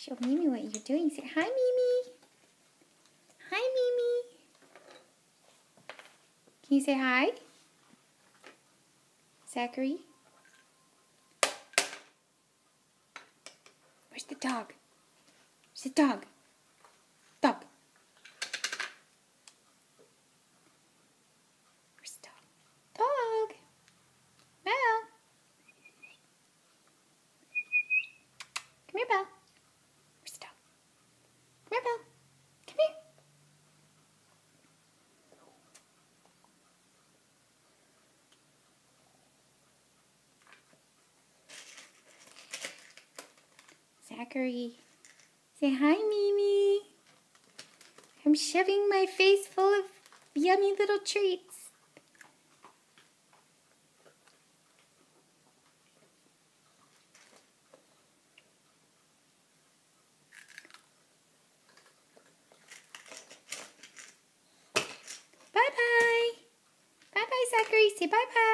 Show Mimi what you're doing. Say hi, Mimi. Hi, Mimi. Can you say hi? Zachary? Where's the dog? Where's the dog? Dog. Where's the dog? Dog. Belle. Come here, Belle. Where's the dog? Come here, Belle. Come here. Zachary. Say hi, Mimi. I'm shoving my face full of yummy little treats. Bye-bye. Bye-bye, Zachary. Say bye-bye.